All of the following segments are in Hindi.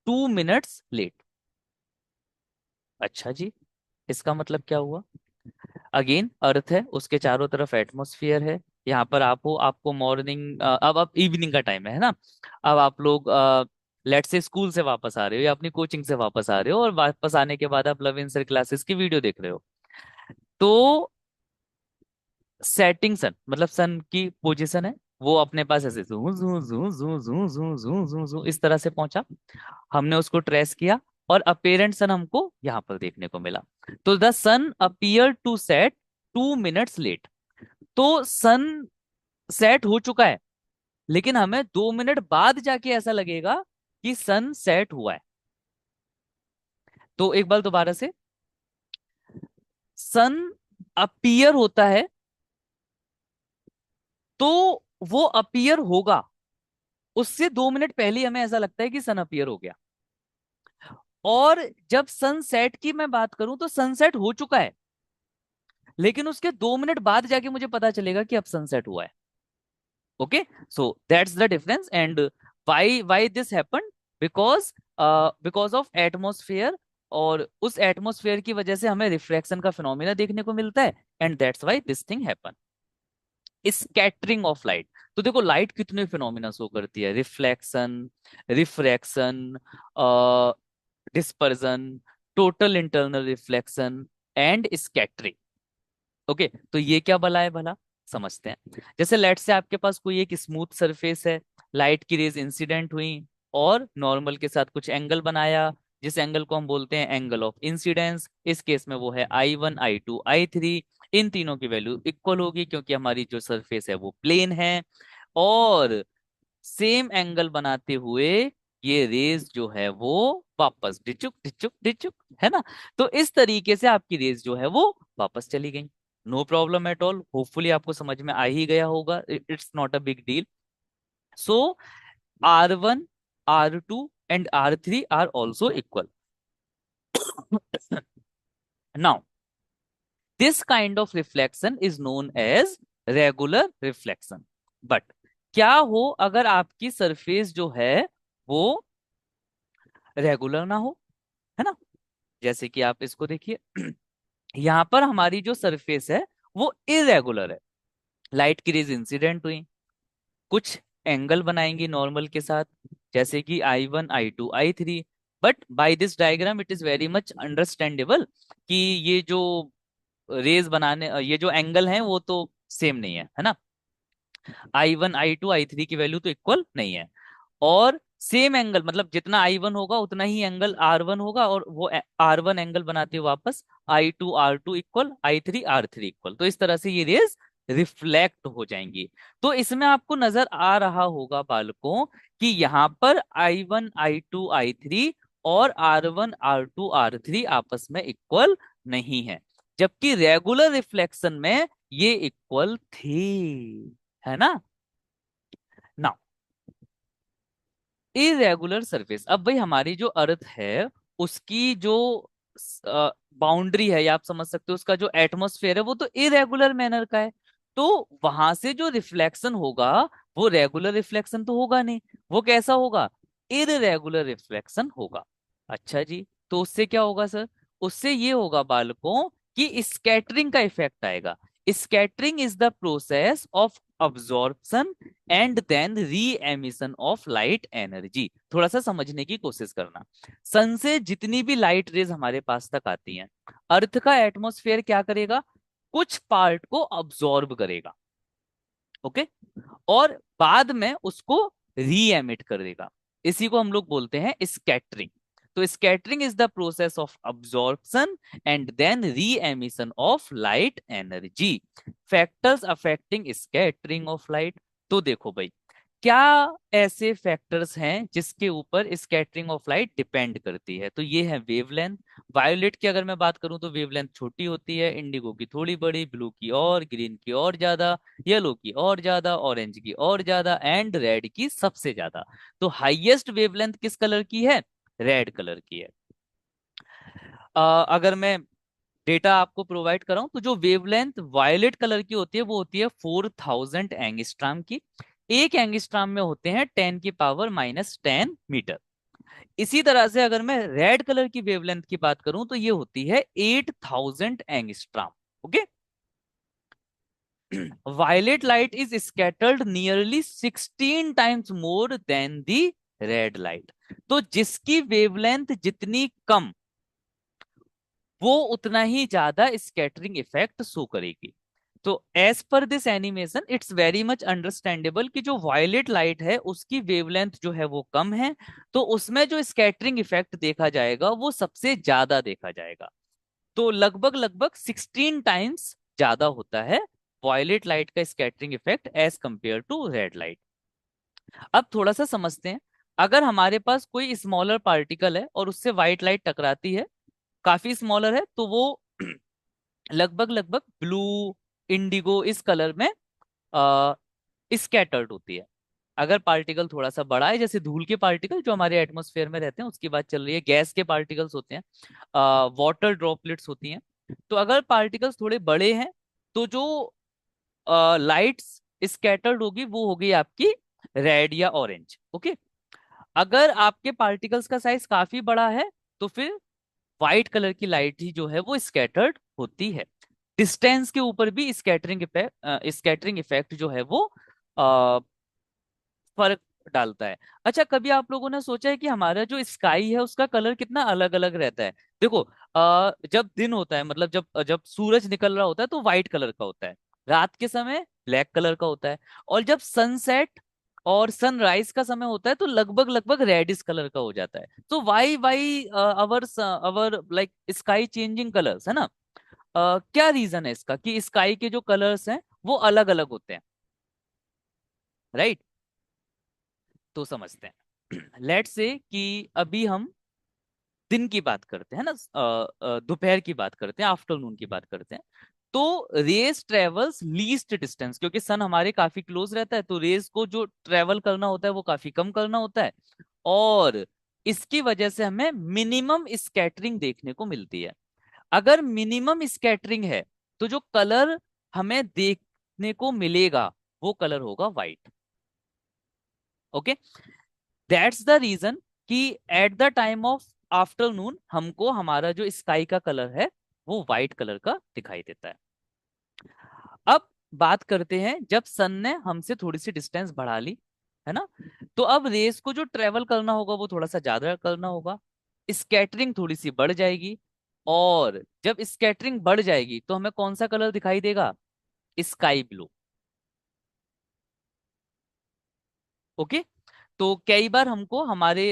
2 मिनट्स लेट। अच्छा जी, इसका मतलब क्या हुआ? अगेन अर्थ है, उसके चारों तरफ एटमॉस्फेयर है। यहाँ पर आप हो, आपको मॉर्निंग, अब इवनिंग का टाइम है ना। अब आप लोग लेट से स्कूल से वापस आ रहे हो या अपनी कोचिंग से वापस आ रहे हो, और वापस आने के बाद आप लव इन सर क्लासेस की वीडियो देख रहे हो। तो सेटिंग सन मतलब सन की पोजीशन है, वो अपने पास ऐसे जू जू जू जू जू जू जू जू जू इस तरह से पहुंचा। हमने उसको ट्रेस किया और अपेरेंट सन हमको यहाँ पर देखने को मिला। तो the sun appear to set 2 minutes late. तो सन सेट हो चुका है, लेकिन हमें 2 मिनट बाद जाके ऐसा लगेगा कि सन सेट हुआ है। तो एक बार दोबारा से, सन अपीयर होता है तो वो अपीयर होगा, उससे 2 मिनट पहले हमें ऐसा लगता है कि सन अपीयर हो गया। और जब सनसेट की मैं बात करूं तो सनसेट हो चुका है, लेकिन उसके 2 मिनट बाद जाके मुझे पता चलेगा कि अब सनसेट हुआ है। Okay, so that's the difference. And why this happened? Because because of atmosphere. और उस एटमॉस्फेयर की वजह से हमें रिफ्रैक्शन का फिनोमिना देखने को मिलता है, and that's why this thing happen. Scattering of light. तो देखो लाइट कितने फिनोमिना शो करती है: reflection, refraction, dispersion, total internal reflection, and scattering. Okay, तो ये क्या भला है, भला समझते हैं। जैसे लेट से आपके पास कोई एक स्मूथ सरफेस है, लाइट की रेज इंसिडेंट हुई और नॉर्मल के साथ कुछ एंगल बनाया, जिस एंगल को हम बोलते हैं एंगल ऑफ इंसिडेंस। इस केस में वो है I1, I2, I3। इन तीनों की वैल्यू इक्वल होगी क्योंकि हमारी जो सरफेस है वो प्लेन है। और सेम एंगल बनाते हुए ये रेज जो है वो वापस डिचुक डिचुक डिचुक, है ना। तो इस तरीके से आपकी रेज जो है वो वापस चली गई। No problem at all, hopefully आपको समझ में आ ही गया होगा, it's not a big deal. So R1, R2 and R3 are also equal. Now this kind of reflection is known as regular reflection. But क्या हो अगर आपकी सरफेस जो है वो रेगुलर ना हो, है ना। जैसे कि आप इसको देखिए, यहाँ पर हमारी जो सरफेस है वो इरेगुलर है। लाइट की रेज इंसिडेंट हुई, कुछ एंगल बनाएंगी नॉर्मल के साथ, जैसे कि I1, I2, I3। But by this diagram it is very much understandable कि ये जो रेज बनाने, ये जो एंगल है वो तो सेम नहीं है ना। I1, I2, I3 की वैल्यू तो इक्वल नहीं है। और सेम एंगल मतलब जितना I1 होगा उतना ही एंगल R1 होगा, और वो R1 एंगल बनाते हुए वापस I2, R2 equal, I3, R3 equal. तो इस तरह से ये रेज रिफ्लेक्ट हो जाएंगी। तो इसमें आपको नजर आ रहा होगा बालकों कि यहाँ पर I1, I2, I3 और R1, R2, R3 आपस में इक्वल नहीं है, जबकि रेगुलर रिफ्लेक्शन में ये इक्वल थे, है ना। नाउ इरेगुलर सरफेस, अब भाई हमारी जो अर्थ है उसकी जो बाउंड्री है, या आप समझ सकते हो उसका जो एटमॉस्फेयर है वो तो इरेगुलर मैनर का है। तो वहां से जो रिफ्लेक्शन होगा वो रेगुलर रिफ्लेक्शन तो होगा नहीं, वो कैसा होगा? इरेगुलर रिफ्लेक्शन होगा। अच्छा जी, तो उससे क्या होगा सर? उससे ये होगा बालकों कि स्कैटरिंग का इफेक्ट आएगा। Scattering is the process of absorption and then re emission of light energy. थोड़ा सा समझने की कोशिश करना। सन से जितनी भी लाइट रेज हमारे पास तक आती हैं, अर्थ का एटमॉस्फेयर क्या करेगा? कुछ पार्ट को अब्जॉर्ब करेगा, ओके, और बाद में उसको री एमिट कर देगा। इसी को हम लोग बोलते हैं स्कैटरिंग। तो scattering is the process of absorption and then re emission of light energy. Factors affecting scattering of light. तो देखो भाई, क्या ऐसे फैक्टर्स हैं जिसके ऊपर स्कैटरिंग ऑफ लाइट डिपेंड करती है? तो ये है वेवलेंथ। वायोलेट की अगर मैं बात करूं तो वेवलेंथ छोटी होती है, इंडिगो की थोड़ी बड़ी, ब्लू की और, ग्रीन की और ज्यादा, येलो की और ज्यादा, ऑरेंज की और ज्यादा, एंड रेड की सबसे ज्यादा। तो हाईएस्ट वेवलेंथ किस कलर की है? रेड कलर की है। अगर मैं डेटा आपको प्रोवाइड कराऊं तो जो वेवलेंथ वायलेट कलर की होती है वो होती है 4000 एंगस्ट्राम की। एक एंगस्ट्राम में होते हैं 10 की पावर -10 मीटर। इसी तरह से अगर मैं रेड कलर की वेवलेंथ की बात करूं तो ये होती है 8000 angstrom. Okay. Violet light is scattered nearly 16 times more than the red light. तो जिसकी वेवलेंथ जितनी कम, वो उतना ही ज्यादा स्कैटरिंग इफेक्ट शो करेगी। तो as per this animation it's very much understandable कि जो वायलेट लाइट है उसकी वेवलेंथ जो है वो कम है, तो उसमें जो स्कैटरिंग इफेक्ट देखा जाएगा वो सबसे ज्यादा देखा जाएगा। तो लगभग लगभग 16 टाइम्स ज्यादा होता है वायलेट लाइट का scattering effect as compare to red light. अब थोड़ा सा समझते हैं। अगर हमारे पास कोई स्मॉलर पार्टिकल है और उससे व्हाइट लाइट टकराती है, काफी स्मॉलर है, तो वो लगभग लगभग ब्लू, इंडिगो इस कलर में स्कैटर्ड होती है। अगर पार्टिकल थोड़ा सा बड़ा है, जैसे धूल के पार्टिकल जो हमारे एटमॉस्फेयर में रहते हैं उसकी बात चल रही है, गैस के पार्टिकल्स होते हैं, वाटर ड्रॉपलेट्स होती हैं, तो अगर पार्टिकल्स थोड़े बड़े हैं तो जो लाइट्स स्कैटर्ड होगी वो होगी आपकी रेड या ऑरेंज। ओके। अगर आपके पार्टिकल्स का साइज काफी बड़ा है तो फिर व्हाइट कलर की लाइट ही जो है वो स्कैटर्ड होती है। डिस्टेंस के ऊपर भी स्कैटरिंग इफेक्ट जो है वो अ, फर्क डालता है। अच्छा, कभी आप लोगों ने सोचा है कि हमारा जो स्काई है उसका कलर कितना अलग अलग रहता है? देखो, जब दिन होता है, मतलब जब जब सूरज निकल रहा होता है तो व्हाइट कलर का होता है, रात के समय ब्लैक कलर का होता है, और जब सनसेट और सनराइज का समय होता है तो लगभग लगभग रेडिश कलर का हो जाता है। तो why our our like sky changing colours, है ना? क्या रीजन है इसका कि स्काई के जो कलर्स हैं वो अलग अलग होते हैं, राइट? तो समझते हैं। लेट्स से कि अभी हम दिन की बात करते हैं ना, दोपहर की बात करते हैं, आफ्टरनून की बात करते हैं। तो रेस ट्रेवल्स लीस्ट डिस्टेंस, क्योंकि सन हमारे काफी क्लोज रहता है तो रेस को जो ट्रेवल करना होता है वो काफी कम करना होता है, और इसकी वजह से हमें मिनिमम स्कैटरिंग देखने को मिलती है। अगर मिनिमम स्कैटरिंग है तो जो कलर हमें देखने को मिलेगा वो कलर होगा white. Okay. That's the reason कि at the time of afternoon हमको हमारा जो स्काई का कलर है वो व्हाइट कलर का दिखाई देता है। अब बात करते हैं जब सन ने हमसे थोड़ी सी डिस्टेंस बढ़ा ली, है ना, तो अब रेस को जो ट्रेवल करना होगा वो थोड़ा सा ज्यादा करना होगा, स्कैटरिंग थोड़ी सी बढ़ जाएगी, और जब स्कैटरिंग बढ़ जाएगी तो हमें कौन सा कलर दिखाई देगा? Sky blue. ओके। तो कई बार हमको हमारे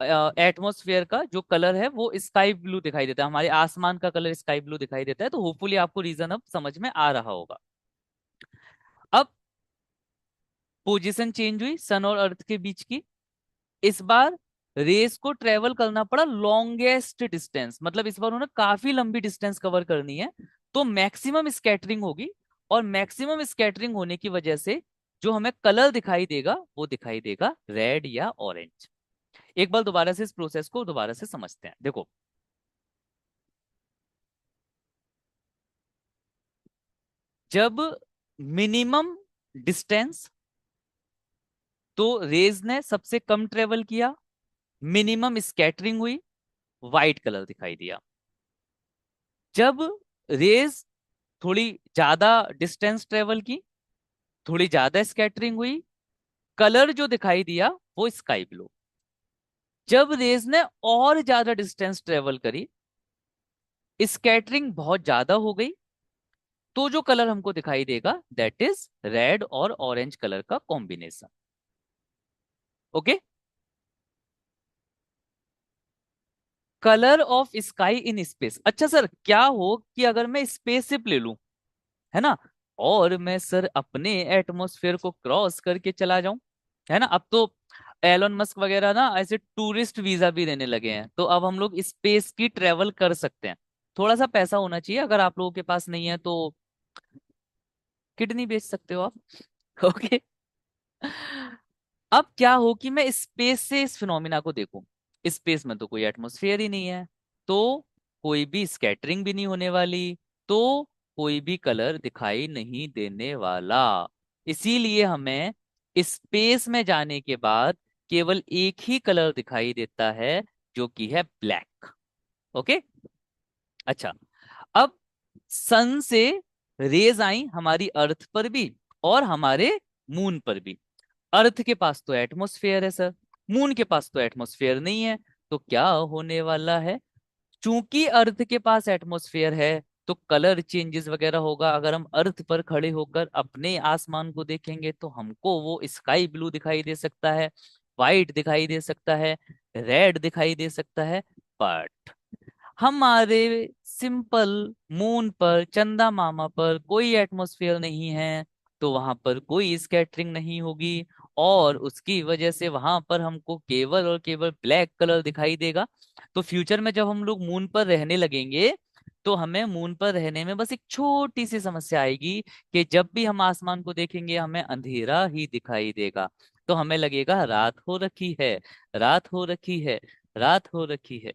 एटमॉस्फेयर का जो कलर है वो स्काई ब्लू दिखाई देता है, हमारे आसमान का कलर स्काई ब्लू दिखाई देता है। तो होपफुली आपको रीजन अब समझ में आ रहा होगा। अब पोजीशन चेंज हुई सन और अर्थ के बीच की। इस बार रेस को ट्रेवल करना पड़ा लॉन्गेस्ट डिस्टेंस, मतलब इस बार उन्हें काफी लंबी डिस्टेंस कवर करनी है, तो मैक्सिमम स्कैटरिंग होगी, और मैक्सिमम स्कैटरिंग होने की वजह से जो हमें कलर दिखाई देगा वो दिखाई देगा रेड या ऑरेंज। एक बार दोबारा से इस प्रोसेस को दोबारा से समझते हैं। देखो, जब मिनिमम डिस्टेंस, तो रेज ने सबसे कम ट्रेवल किया, मिनिमम स्कैटरिंग हुई, वाइट कलर दिखाई दिया। जब रेज थोड़ी ज्यादा डिस्टेंस ट्रेवल की, थोड़ी ज्यादा स्कैटरिंग हुई, कलर जो दिखाई दिया वो स्काई ब्लू। जब रेज ने और ज्यादा डिस्टेंस ट्रेवल करी, स्कैटरिंग बहुत ज्यादा हो गई, तो जो कलर हमको दिखाई देगा दैट इज रेड और ऑरेंज कलर का combination. Okay. Colour of sky in space. अच्छा सर, क्या हो कि अगर मैं स्पेसशिप ले लूं, है ना, और मैं सर अपने एटमॉस्फेयर को क्रॉस करके चला जाऊं, है ना? अब तो एलोन मस्क वगैरह ना ऐसे टूरिस्ट वीजा भी देने लगे हैं, तो अब हम लोग स्पेस की ट्रेवल कर सकते हैं। थोड़ा सा पैसा होना चाहिए, अगर आप लोगों के पास नहीं है तो किडनी बेच सकते हो आप। ओके। अब क्या हो कि मैं स्पेस से इस फिनोमिना को देखूं। स्पेस में तो कोई एटमॉस्फेयर ही नहीं है, तो कोई भी स्कैटरिंग भी नहीं होने वाली, तो कोई भी कलर दिखाई नहीं देने वाला। इसीलिए हमें स्पेस में जाने के बाद केवल एक ही कलर दिखाई देता है, जो कि है ब्लैक। ओके। अच्छा, अब सन से रेज आई हमारी अर्थ पर भी और हमारे मून पर भी। अर्थ के पास तो एटमॉस्फेयर है सर, मून के पास तो एटमॉस्फेयर नहीं है। तो क्या होने वाला है? चूंकि अर्थ के पास एटमॉस्फेयर है, तो कलर चेंजेस वगैरह होगा। अगर हम अर्थ पर खड़े होकर अपने आसमान को देखेंगे तो हमको वो स्काई ब्लू दिखाई दे सकता है, वाइट दिखाई दे सकता है, रेड दिखाई दे सकता है। बट हमारे सिंपल मून पर, चंदा मामा पर कोई एटमॉस्फेयर नहीं है, तो वहां पर कोई स्कैटरिंग नहीं होगी, और उसकी वजह से वहां पर हमको केवल और केवल ब्लैक कलर दिखाई देगा। तो फ्यूचर में जब हम लोग मून पर रहने लगेंगे, तो हमें मून पर रहने में बस एक छोटी सी समस्या आएगी, कि जब भी हम आसमान को देखेंगे हमें अंधेरा ही दिखाई देगा। तो हमें लगेगा रात हो रखी है, रात हो रखी है, रात हो रखी है।